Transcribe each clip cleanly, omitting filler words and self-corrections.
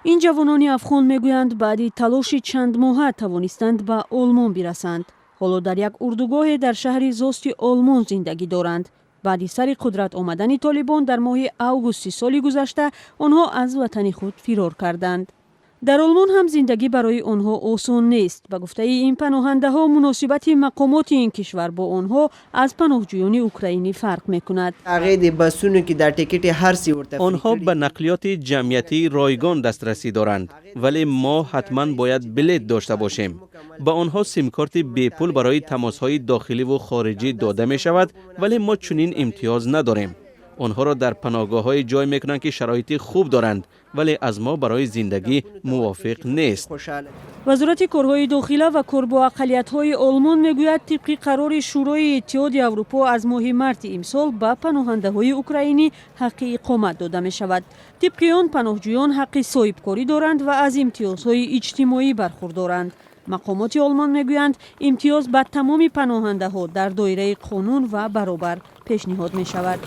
این جوانان افغان میگویند بعد تلاش چند ماهه توانستند به آلمان برسند. حالا در یک اردوگاه در شهر زاست آلمان زندگی دارند. بعد سر قدرت آمدن طالبان در ماه اوگوست سال گذشته آنها از وطن خود فرار کردند. در آلمان هم زندگی برای آنها آسان نیست. به گفته این پناهنده ها مناسبت مقامات این کشور با آنها از پناهجویان اوکراینی فرق میکند. آنها به نقلیات جمعیتی رایگان دسترسی دارند، ولی ما حتما باید بلیط داشته باشیم. به آنها سیم کارت بی پول برای تماس های داخلی و خارجی داده می شود، ولی ما چنین امتیاز نداریم. آنها را در پناهگاه های جای میکنند که شرایط خوب دارند، ولی از ما برای زندگی موافق نیست. وزارت کارهای داخلی و کار با اقلیت‌های آلمان میگوید طبق قرار شورای اتحاد اروپا از ماه مارس امسال به پناهنده‌های اوکراینی حق اقامت داده می شود. طبق آن پناهجویان حق صاحبکاری دارند و از امتیازهای اجتماعی برخوردارند. مقامات آلمان میگویند امتیاز به تمام پناهنده‌ها در دایره قانون و برابر پیشنهاد می شود.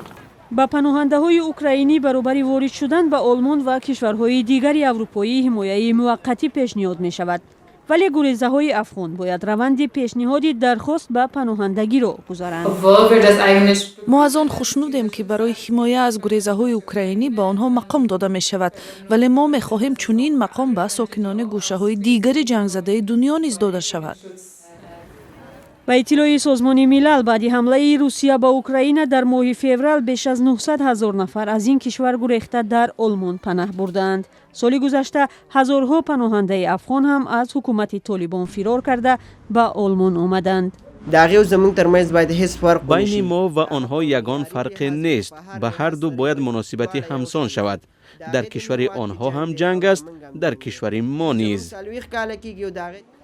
با پناهنده های اوکراینی برابر وارد شدن به آلمان و کشورهای دیگری اروپایی حمایه موقتی پیشنهاد می شود. ولی گریزه های افغان باید روند پیشنهادی درخواست به پناهندگی را گذارند. ما از آن خوشنودیم که برای حمایه از گریزه های اوکراینی به آنها مقام داده می شود، ولی ما می خواهیم چنین مقام به ساکنان گوشه های دیگر جنگ زده دنیا نیز داده شود. به اطلاع سازمان ملل بعد حمله روسیه به اوکراین در ماه فوریه بیش از 900,000 نفر از این کشور گریخته در آلمان پناه بردند. سال گذشته هزارها پناهنده افغان هم از حکومت طالبان فرار کرده به آلمان آمدند. بین ما و آنها یگان فرق نیست. به هر دو باید مناسبت همسان شود. در کشور آنها هم جنگ است، در کشور ما نیز.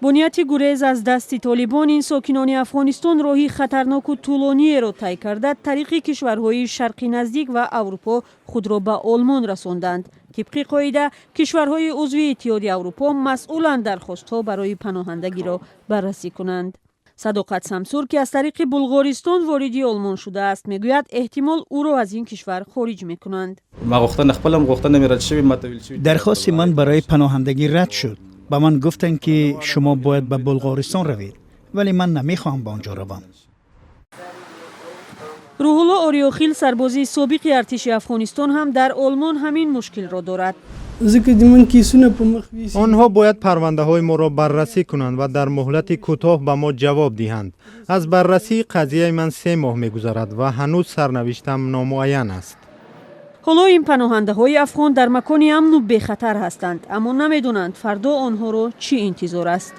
بنیت گریز از دست طالبان این ساکنان افغانستان راهی خطرناک و طولانی را طی کرده طریق کشورهای شرقی نزدیک و اروپا خود را به آلمان رساندند. طبق قاعده کشورهای عضو اتحاد اروپا مسئولند درخواست‌ها برای پناهندگی را بررسی کنند. صداقت سمسور که از طریق بلغارستان واردی آلمان شده است میگوید احتمال او را از این کشور خارج میکنند. درخواست من برای پناهندگی رد شد. با من گفتند که شما باید به بلغارستان روید، ولی من نمیخوام به آنجا روم. روح الله آریاخیل سربازی سابق ارتش افغانستان هم در آلمان همین مشکل را دارد. آنها باید پرونده های ما را بررسی کنند و در مهلت کوتاه به ما جواب دهند. از بررسی قضیه من 3 ماه می‌گذرد و هنوز سرنوشتم نامعین است. حالا این پناهنده های افغان در مکانی امن و بی خطر هستند، اما نمیدونند فردا آنها را چی انتظار است.